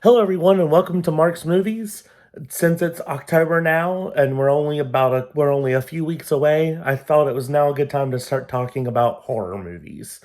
Hello, everyone, and welcome to Mark's Movies. Since it's October now, and we're only a few weeks away, I thought it was now a good time to start talking about horror movies.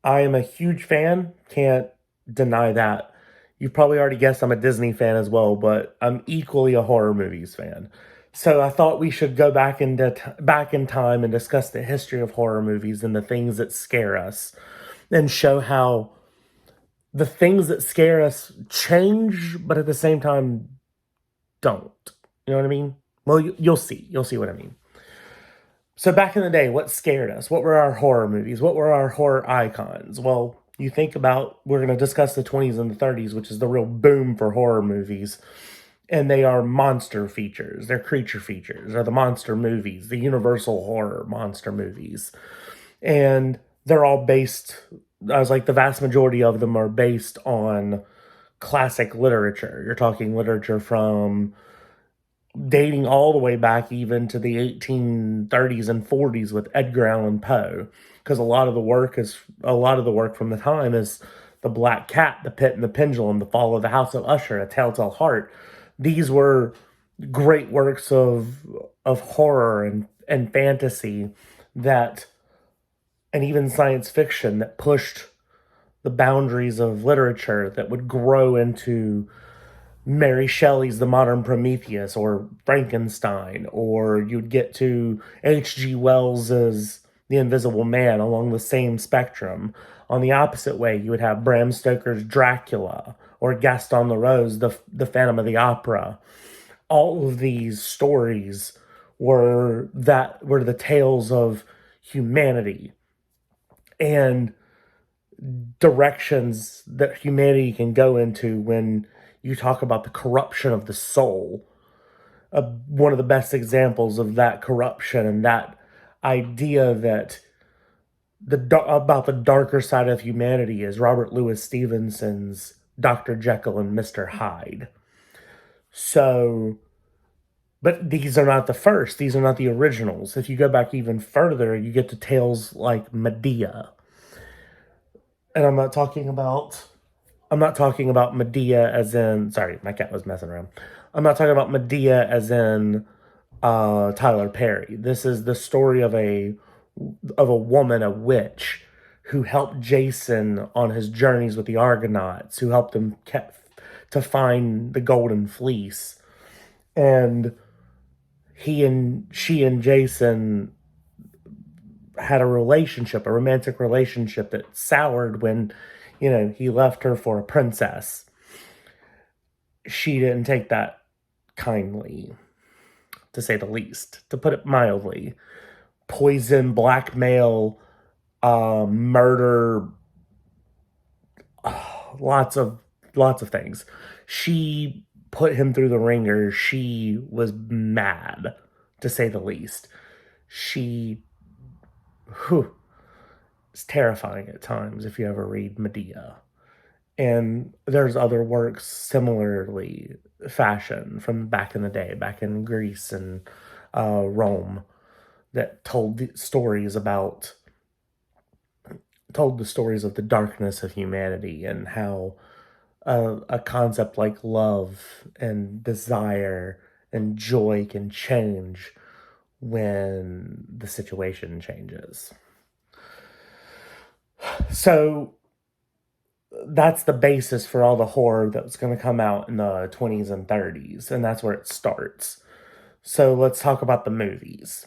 I am a huge fan, can't deny that. You've probably already guessed I'm a Disney fan as well, but I'm equally a horror movies fan. So I thought we should go back in time and discuss the history of horror movies and the things that scare us, and show how the things that scare us change, but at the same time don't. You know what I mean? Well, you'll see. You'll see what I mean. So back in the day, what scared us? What were our horror movies? What were our horror icons? Well, you think about, we're going to discuss the 20s and the 30s, which is the real boom for horror movies. And they are monster features. They're creature features. They're the monster movies, the universal horror monster movies. And they're all based, I was like, the vast majority of them are based on classic literature. You're talking literature from dating all the way back even to the 1830s and 40s with Edgar Allan Poe, because a lot of the work from the time is The Black Cat, The Pit and the Pendulum, The Fall of the House of Usher, A Telltale Heart. These were great works of horror and fantasy that, and even science fiction, that pushed the boundaries of literature, that would grow into Mary Shelley's The Modern Prometheus, or Frankenstein, or you'd get to H.G. Wells's The Invisible Man along the same spectrum. On the opposite way, you would have Bram Stoker's Dracula, or Gaston Leroux's the Phantom of the Opera. All of these stories were the tales of humanity and directions that humanity can go into when you talk about the corruption of the soul. One of the best examples of that corruption and that idea that about the darker side of humanity is Robert Louis Stevenson's Dr. Jekyll and Mr. Hyde. So, but these are not the first. These are not the originals. If you go back even further, you get to tales like Medea. And I'm not talking about Medea as in, sorry, my cat was messing around. I'm not talking about Medea as in Tyler Perry. This is the story of a woman, a witch, who helped Jason on his journeys with the Argonauts, who helped him to find the Golden Fleece. And she and Jason had a romantic relationship that soured when, he left her for a princess. She didn't take that kindly, to say the least, to put it mildly. Poison, blackmail, murder, lots of things. She put him through the ringer. She was mad, to say the least. It's terrifying at times if you ever read Medea. And there's other works similarly fashioned from back in the day, back in Greece and Rome, that told the stories of the darkness of humanity, and how a concept like love and desire and joy can change when the situation changes. So that's the basis for all the horror that's going to come out in the 20s and 30s, and that's where it starts. So let's talk about the movies.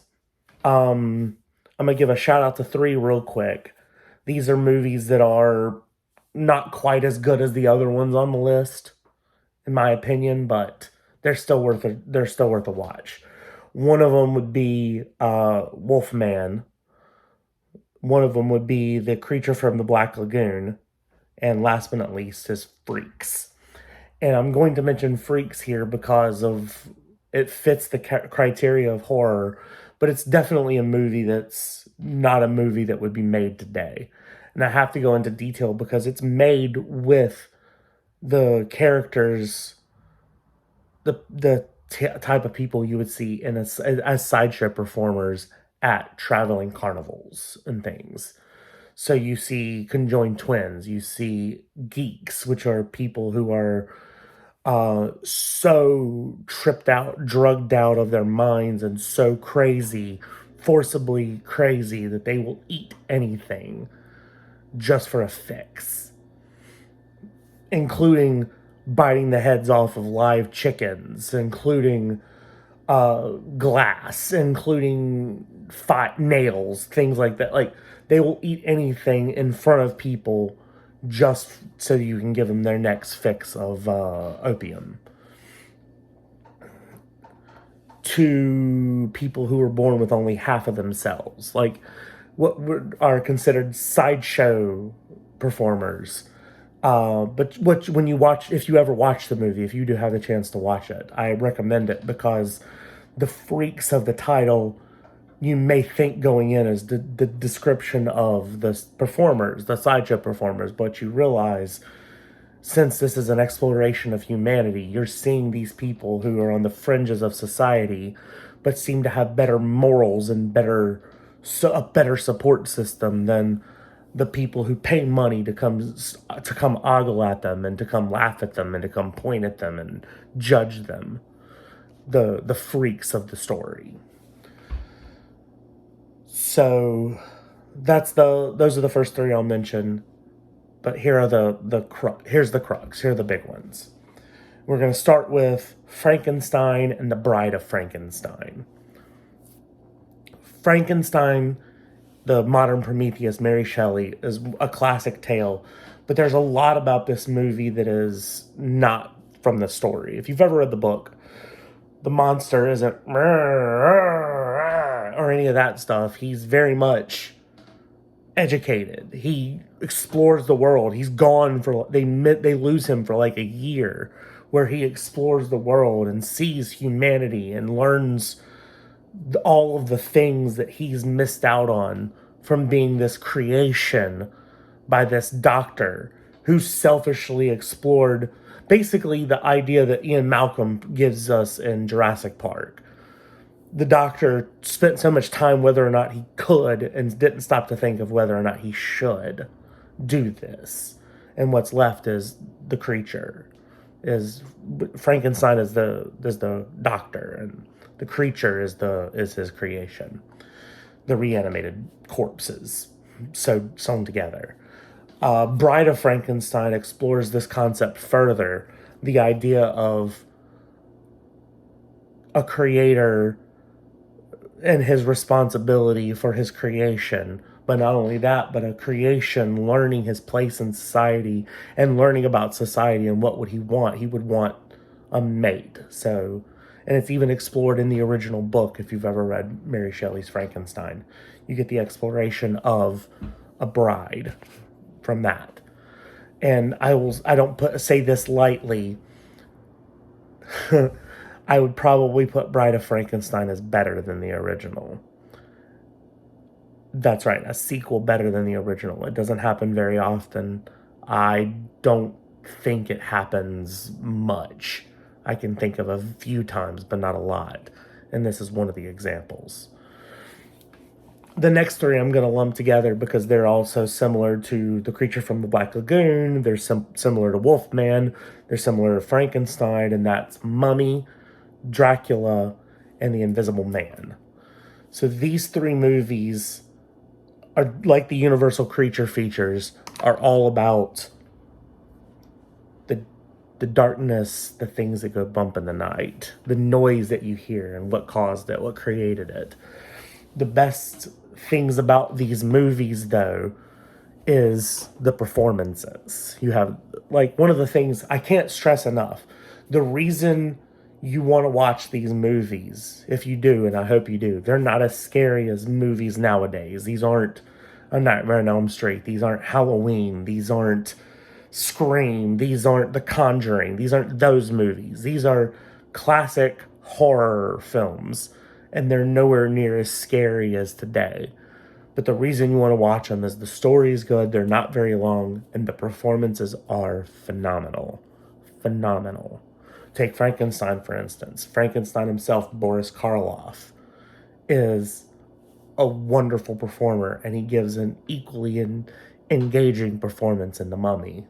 I'm going to give a shout out to three real quick. These are movies that are not quite as good as the other ones on the list, in my opinion, but they're still worth a watch. One of them would be Wolfman. One of them would be The Creature from the Black Lagoon. And last but not least is Freaks. And I'm going to mention Freaks here because it fits the criteria of horror, but it's definitely a movie that's not a movie that would be made today. And I have to go into detail because it's made with the characters, the type of people you would see as sideshow performers at traveling carnivals and things. So you see conjoined twins, you see geeks, which are people who are so tripped out, drugged out of their minds, and so crazy, forcibly crazy, that they will eat anything just for a fix, including biting the heads off of live chickens, including glass, including nails, things like that. Like, they will eat anything in front of people just so you can give them their next fix of opium. To people who were born with only half of themselves, like what are considered sideshow performers. But when you watch, if you ever watch the movie, if you do have the chance to watch it, I recommend it because the freaks of the title, you may think going in as the description of the performers, the sideshow performers, but you realize, since this is an exploration of humanity, you're seeing these people who are on the fringes of society, but seem to have better morals and a better support system than the people who pay money to come ogle at them and to come laugh at them and to come point at them and judge them. The freaks of the story. So those are the first three I'll mention. But here are here's the crux. Here are the big ones. We're going to start with Frankenstein and the Bride of Frankenstein. Frankenstein, the modern Prometheus, Mary Shelley, is a classic tale, but there's a lot about this movie that is not from the story. If you've ever read the book, the monster isn't or any of that stuff. He's very much educated. He explores the world. He's gone for they lose him for like a year, where he explores the world and sees humanity and learns all of the things that he's missed out on from being this creation by this doctor who selfishly explored basically the idea that Ian Malcolm gives us in Jurassic Park. The doctor spent so much time whether or not he could and didn't stop to think of whether or not he should do this. And what's left is the creature. Is Frankenstein is the doctor, and the creature is his creation. The reanimated corpses sewn together. Bride of Frankenstein explores this concept further. The idea of a creator and his responsibility for his creation. But not only that, but a creation learning his place in society and learning about society and what would he want. He would want a mate. So, and it's even explored in the original book. If you've ever read Mary Shelley's Frankenstein, you get the exploration of a bride from that. And I don't say this lightly. I would probably put Bride of Frankenstein as better than the original. That's right, a sequel better than the original. It doesn't happen very often. I don't think it happens much. I can think of a few times, but not a lot. And this is one of the examples. The next three I'm going to lump together because they're also similar to The Creature from the Black Lagoon. They're similar to Wolfman. They're similar to Frankenstein, and that's Mummy, Dracula, and The Invisible Man. So these three movies are like the Universal creature features, are all about the darkness, the things that go bump in the night, the noise that you hear and what caused it, what created it. The best things about these movies, though, is the performances. You have, like, one of the things I can't stress enough, the reason you want to watch these movies, if you do, and I hope you do, they're not as scary as movies nowadays. These aren't A Nightmare on Elm Street. These aren't Halloween. These aren't Scream. These aren't The Conjuring. These aren't those movies. These are classic horror films, and they're nowhere near as scary as today. But the reason you want to watch them is the story is good, they're not very long, and the performances are phenomenal. Phenomenal. Take Frankenstein, for instance. Frankenstein himself, Boris Karloff, is a wonderful performer, and he gives an equally engaging performance in The Mummy.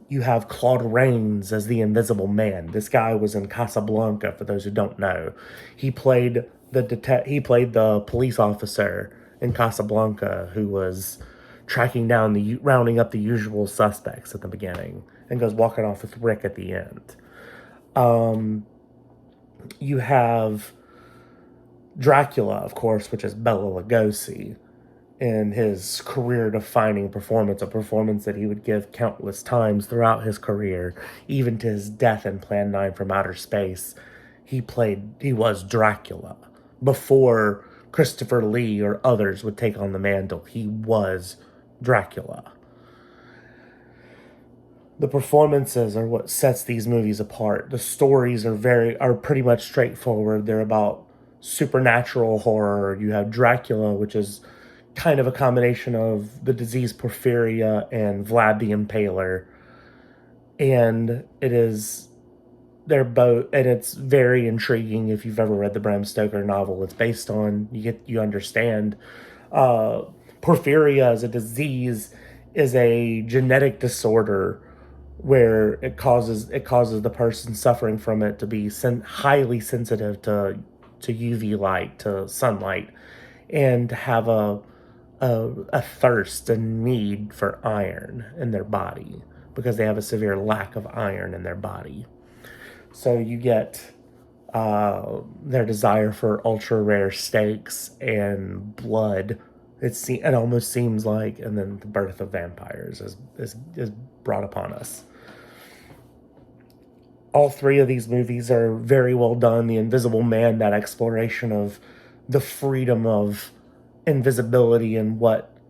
You have Claude Rains as the Invisible Man. This guy was in Casablanca. For those who don't know, he played the police officer in Casablanca who was tracking down rounding up the usual suspects at the beginning and goes walking off with Rick at the end. You have Dracula, of course, which is Bela Lugosi, in his career-defining performance, a performance that he would give countless times throughout his career, even to his death in Plan 9 from Outer Space. He was Dracula. Before Christopher Lee or others would take on the mantle, he was Dracula. The performances are what sets these movies apart. The stories are pretty much straightforward. They're about supernatural horror. You have Dracula, which is kind of a combination of the disease porphyria and Vlad the Impaler. And it's very intriguing if you've ever read the Bram Stoker novel it's based on. You understand porphyria as a disease is a genetic disorder where it causes the person suffering from it to be highly sensitive to UV light, to sunlight, and to have a thirst and need for iron in their body because they have a severe lack of iron in their body. So you get their desire for ultra rare steaks and blood. It almost seems like, and then the birth of vampires is brought upon us. All three of these movies are very well done. The Invisible Man, that exploration of the freedom of invisibility and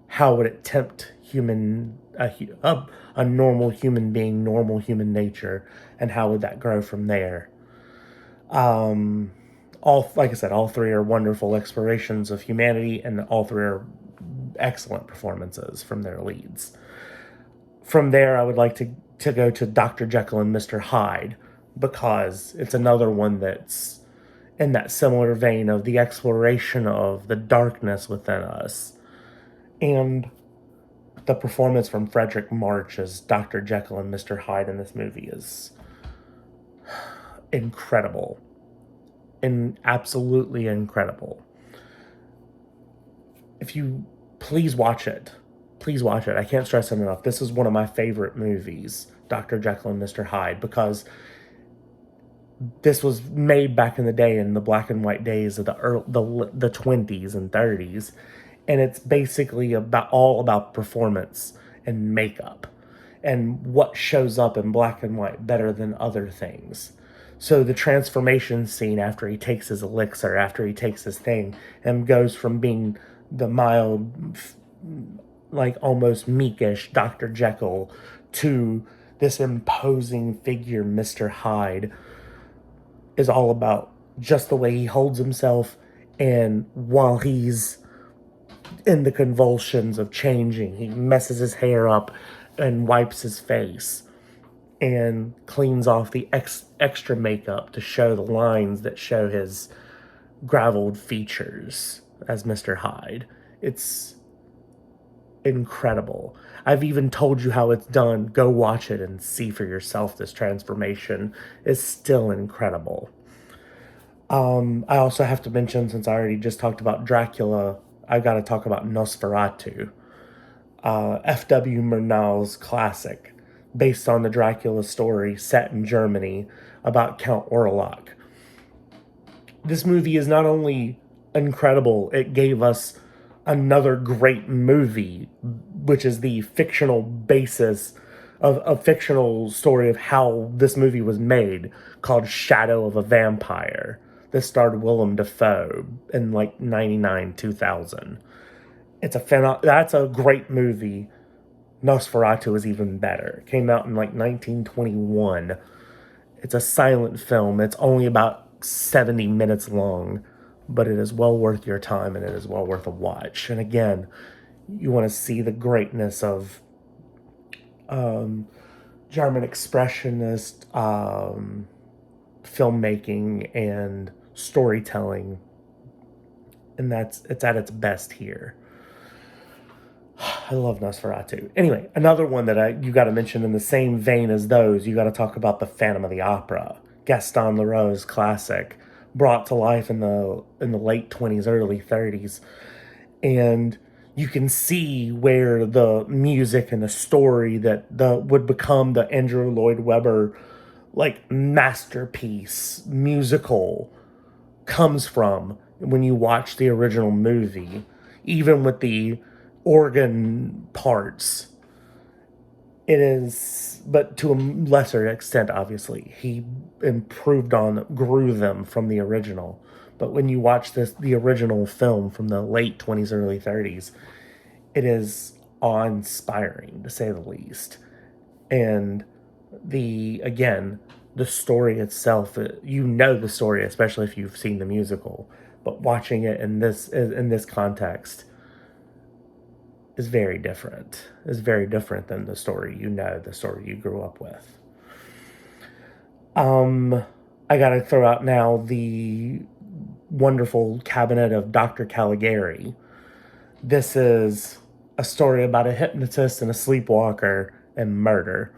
how would it tempt a normal human being, normal human nature, and how would that grow from there? Like I said, all three are wonderful explorations of humanity, and all three are excellent performances from their leads. From there, I would like to go to Dr. Jekyll and Mr. Hyde, because it's another one that's in that similar vein of the exploration of the darkness within us. And the performance from Frederick March as Dr. Jekyll and Mr. Hyde in this movie is incredible. And absolutely incredible. If you please watch it. Please watch it. I can't stress it enough. This is one of my favorite movies, Dr. Jekyll and Mr. Hyde, because this was made back in the day, in the black and white days of the 20s and 30s, and it's basically all about performance and makeup and what shows up in black and white better than other things. So the transformation scene after he takes his elixir, after he takes his thing, and goes from being the mild, like almost meekish Dr. Jekyll to this imposing figure, Mr. Hyde, is all about just the way he holds himself, and while he's in the convulsions of changing, he messes his hair up and wipes his face and cleans off the extra makeup to show the lines that show his graveled features as Mr. Hyde. It's incredible. I've even told you how it's done. Go watch it and see for yourself. This transformation is still incredible. I also have to mention, since I already just talked about Dracula, I got to talk about Nosferatu, F.W. Murnau's classic, based on the Dracula story set in Germany about Count Orlok. This movie is not only incredible, it gave us another great movie, which is the fictional basis of a fictional story of how this movie was made, called Shadow of a Vampire. This starred Willem Dafoe in like 99, 2000. That's a great movie. Nosferatu is even better. It came out in like 1921. It's a silent film. It's only about 70 minutes long, but it is well worth your time, and it is well worth a watch. And again, you want to see the greatness of German expressionist filmmaking and storytelling. and it's at its best here. I love Nosferatu. Anyway, another one that you got to mention in the same vein as those, you got to talk about the Phantom of the Opera, Gaston Leroux's classic, brought to life in the late 20s, early 30s, and you can see where the music and the story that the would become the Andrew Lloyd Webber like masterpiece musical comes from when you watch the original movie, even with the organ parts. It is, but to a lesser extent, obviously. He grew them from the original. But when you watch the original film from the late 20s, early 30s, it is awe-inspiring, to say the least. And again, the story itself, you know the story, especially if you've seen the musical, but watching it in this context is very different. Is very different than the story the story you grew up with. I gotta throw out now the wonderful Cabinet of Dr. Caligari. This is a story about a hypnotist and a sleepwalker and murder.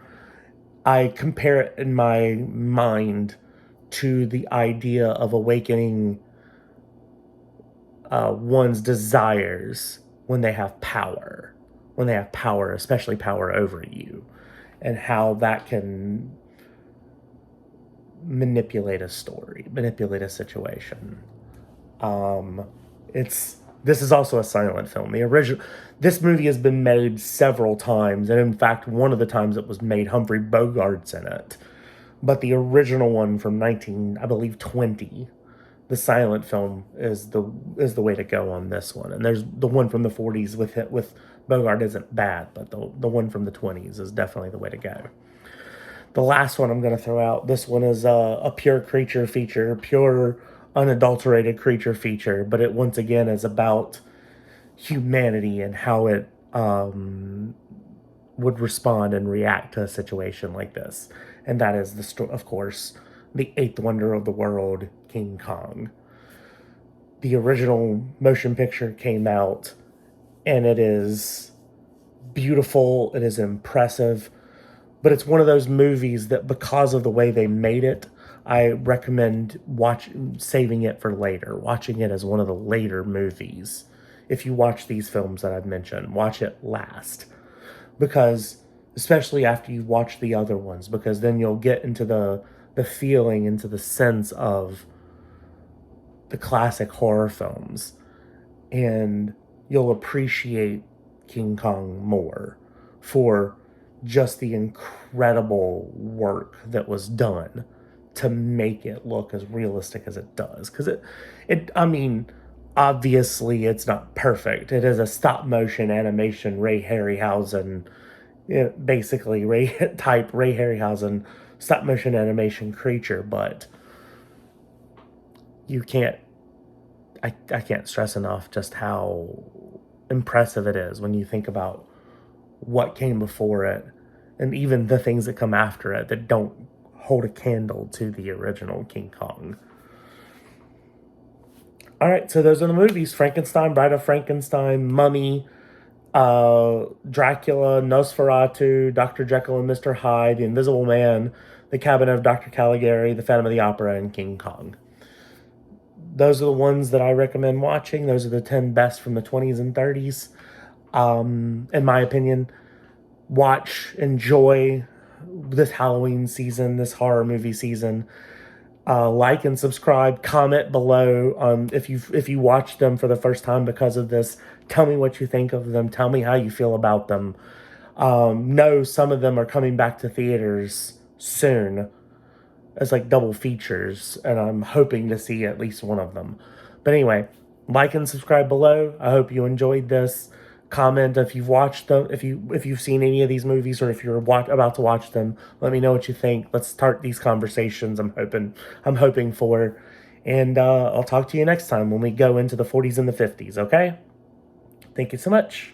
I compare it in my mind to the idea of awakening one's desires when they have power, especially power over you, and how that can manipulate a story, manipulate a situation. It's This is also a silent film. This movie has been made several times, and in fact, one of the times it was made, Humphrey Bogart's in it. But the original one from 19, I believe 20, the silent film is the way to go on this one. And there's the one from the 40s with Bogart isn't bad, but the one from the 20s is definitely the way to go. The last one I'm going to throw out, this one is a pure creature feature, pure unadulterated creature feature, but it once again is about humanity and how it would respond and react to a situation like this. And that is of course, the eighth wonder of the world, King Kong. The original motion picture came out, and it is beautiful, it is impressive, but it's one of those movies that, because of the way they made it, I recommend saving it for later, watching it as one of the later movies. If you watch these films that I've mentioned, watch it last, because especially after you've watched the other ones, because then you'll get into the feeling, into the sense of the classic horror films, and you'll appreciate King Kong more for just the incredible work that was done to make it look as realistic as it does. Because I mean, obviously it's not perfect. It is a stop motion animation Ray Harryhausen, basically Ray Harryhausen stop motion animation creature, but you can't I can't stress enough just how impressive it is when you think about what came before it, and even the things that come after it that don't hold a candle to the original King Kong. All right, so those are the movies: Frankenstein, Bride of Frankenstein, Mummy, Dracula, Nosferatu, Dr. Jekyll and Mr. Hyde, The Invisible Man, The Cabinet of Dr. Caligari, The Phantom of the Opera, and King Kong. Those are the ones that I recommend watching. Those are the 10 best from the 20s and 30s. In my opinion, enjoy this Halloween season, this horror movie season. Like and subscribe, comment below if you watched them for the first time because of this. Tell me what you think of them. Tell me how you feel about them. Know some of them are coming back to theaters soon as like double features, and I'm hoping to see at least one of them. But anyway, like and subscribe below. I hope you enjoyed this. Comment if you've watched them, if you've seen any of these movies, or if you're about to watch them. Let me know what you think. Let's start these conversations. I'm hoping for, and I'll talk to you next time when we go into the 40s and the 50s. Okay? Thank you so much.